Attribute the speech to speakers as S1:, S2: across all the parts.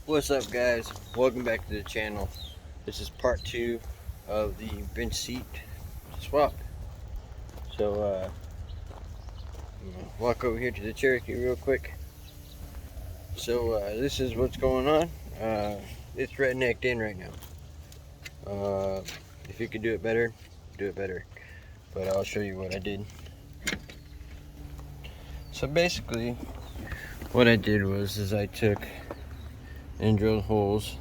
S1: What's up, guys? Welcome back to the channel. This is part 2 of the bench seat swap. So I'm gonna walk over here to the Cherokee real quick. So this is what's going on. It's rednecked in right now. If you could do it better, do it better. But I'll show you what I did. So basically, what I did was I took and drilled holes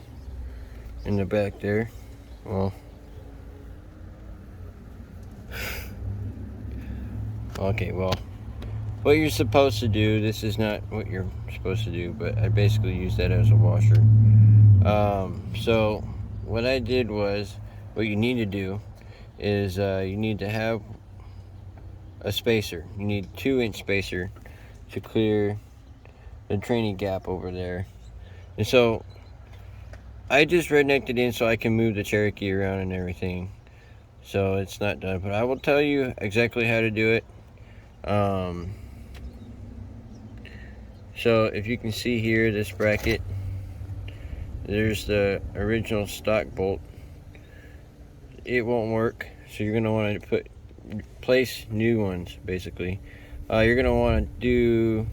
S1: in the back there. Well, okay, well, what you're supposed to do, this is not what you're supposed to do, but I basically used that as a washer. So what I did was, what you need to do is you need to have a spacer. You need a 2-inch spacer to clear the training gap over there. And so I just rednecked it in so I can move the Cherokee around and everything. So it's not done, but I will tell you exactly how to do it. So if you can see here, this bracket, there's the original stock bolt. It won't work, so you're gonna want to place new ones. Basically, you're gonna want to do.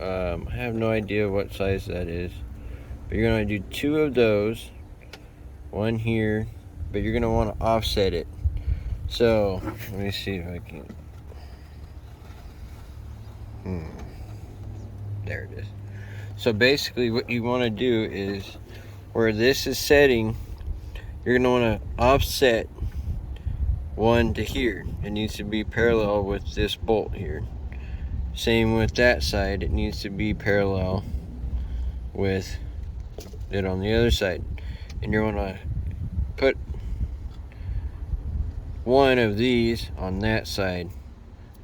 S1: I have no idea what size that is, but you're gonna do 2 of those, one here, but you're gonna want to offset it. So let me see if I can. There it is. So basically, what you want to do is, where this is setting, you're gonna want to offset one to here. It needs to be parallel with this bolt here. Same with that side, it needs to be parallel with it on the other side. And you're gonna put one of these on that side,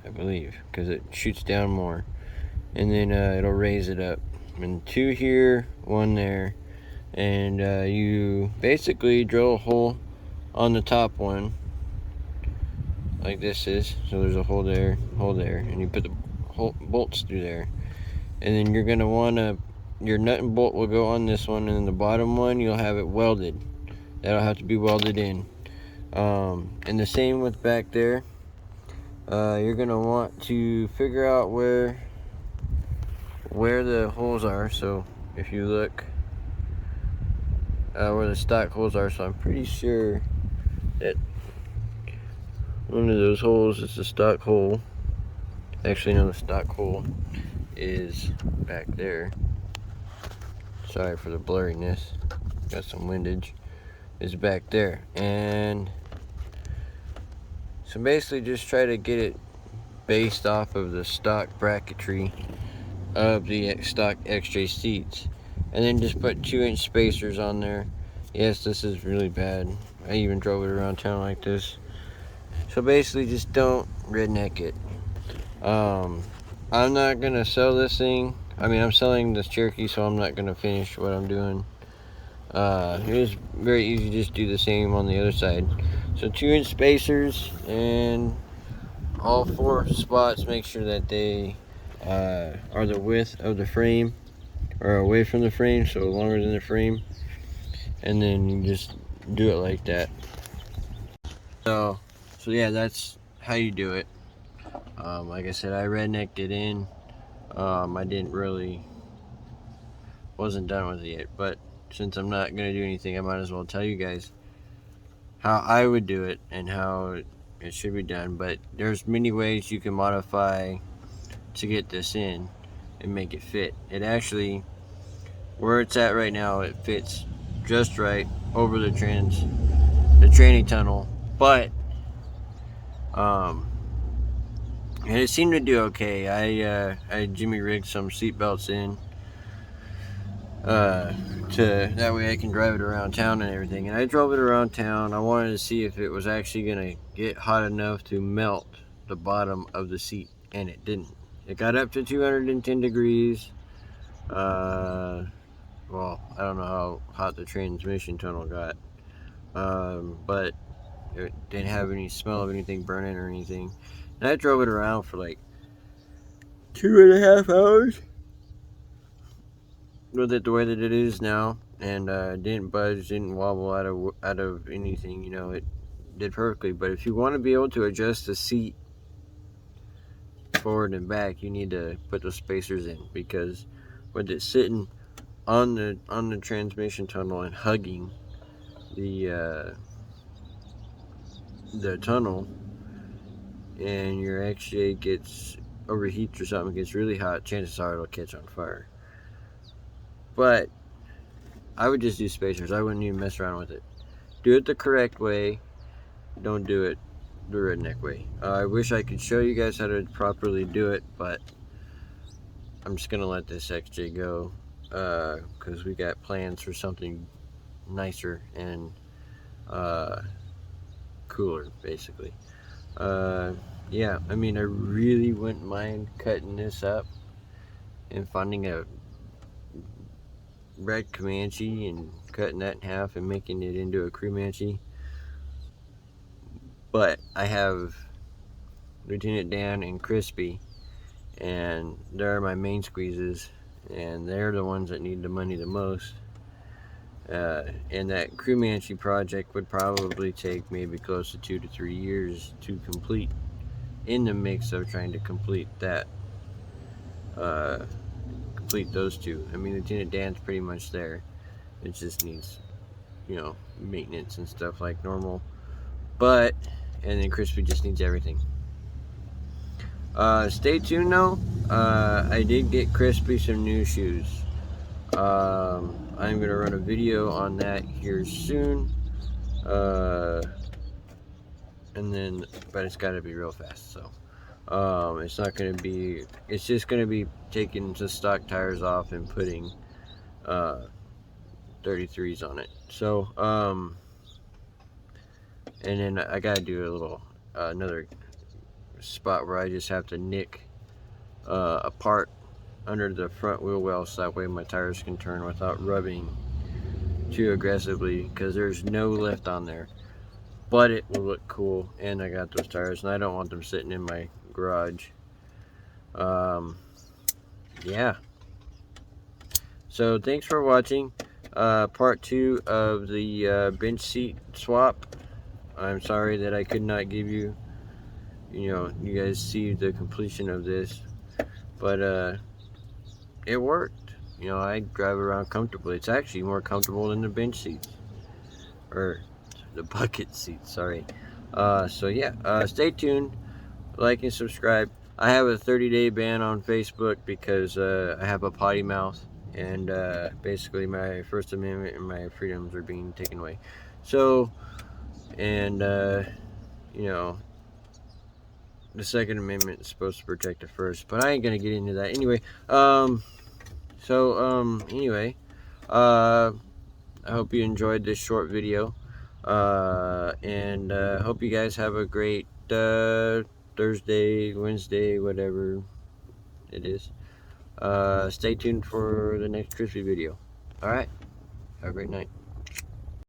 S1: I believe, because it shoots down more, and then it'll raise it up. And 2 here, 1 there, and you basically drill a hole on the top one like this is. So there's a hole there, and you put the bolts through there, and then you're gonna want to, your nut and bolt will go on this one, and then the bottom one you'll have it welded. That'll have to be welded in. And the same with back there. You're gonna want to figure out where the holes are. So if you look where the stock holes are, so I'm pretty sure that one of those holes is the stock hole. Actually, no, the stock hole is back there. Sorry for the blurriness, got some windage. Is back there. And so basically just try to get it based off of the stock bracketry of the stock XJ seats, and then just put 2-inch spacers on there. Yes, this is really bad. I even drove it around town like this. So basically just don't redneck it. I'm not gonna sell this thing. I mean, I'm selling this Cherokee, so I'm not gonna finish what I'm doing. It is very easy to just do the same on the other side. So 2-inch spacers, and all 4 spots, make sure that they are the width of the frame, or away from the frame, so longer than the frame, and then you just do it like that. So yeah, that's how you do it. Like I said, I rednecked it in. I wasn't done with it yet, but since I'm not going to do anything, I might as well tell you guys how I would do it and how it should be done. But there's many ways you can modify to get this in and make it fit. It actually, where it's at right now, it fits just right over the training tunnel, but and it seemed to do okay. I Jimmy rigged some seat belts in to that way I can drive it around town and everything. And I drove it around town. I wanted to see if it was actually gonna get hot enough to melt the bottom of the seat, and it didn't. It got up to 210 degrees. Well, I don't know how hot the transmission tunnel got, but it didn't have any smell of anything burning or anything. And I drove it around for like 2.5 hours. with it the way that it is now, and didn't budge, didn't wobble out of anything. You know, it did perfectly. But if you want to be able to adjust the seat forward and back, you need to put those spacers in, because with it sitting on the transmission tunnel and hugging the tunnel, and your XJ gets overheats or something, gets really hot, chances are it'll catch on fire. But I would just do spacers. I wouldn't even mess around with it. Do it the correct way. Don't do it the redneck way. I wish I could show you guys how to properly do it, but I'm just gonna let this XJ go, because we got plans for something nicer and cooler, basically. Yeah, I mean, I really wouldn't mind cutting this up and finding a red Comanche and cutting that in half and making it into a Comanche. But I have Lieutenant Dan and Crispy, and they're my main squeezes, and they're the ones that need the money the most. And that Comanche project would probably take maybe close to 2 to 3 years to complete, in the mix of trying to complete that, complete those two. I mean, Lieutenant Dan's pretty much there. It just needs, you know, maintenance and stuff like normal. But, and then Crispy just needs everything. Stay tuned though. I did get Crispy some new shoes. I'm gonna run a video on that here soon. And then, but it's gotta be real fast, so. It's not gonna be, it's just gonna be taking the stock tires off and putting 33s on it. So, and then I gotta do a little, another spot where I just have to nick a part under the front wheel well, so that way my tires can turn without rubbing too aggressively, because there's no lift on there. But it will look cool, and I got those tires, and I don't want them sitting in my garage. Yeah. So thanks for watching part 2 of the bench seat swap. I'm sorry that I could not give you, you guys see the completion of this, but it worked. I drive around comfortably. It's actually more comfortable than the bench seats, or the bucket seats, sorry. So yeah, stay tuned, like and subscribe. I have a 30-day ban on Facebook because I have a potty mouth, and basically my First Amendment and my freedoms are being taken away. So, and the Second Amendment is supposed to protect the First, but I ain't gonna get into that anyway. Anyway, I hope you enjoyed this short video, and hope you guys have a great Thursday, Wednesday, whatever it is. Stay tuned for the next Crispy video. Alright, have a great night.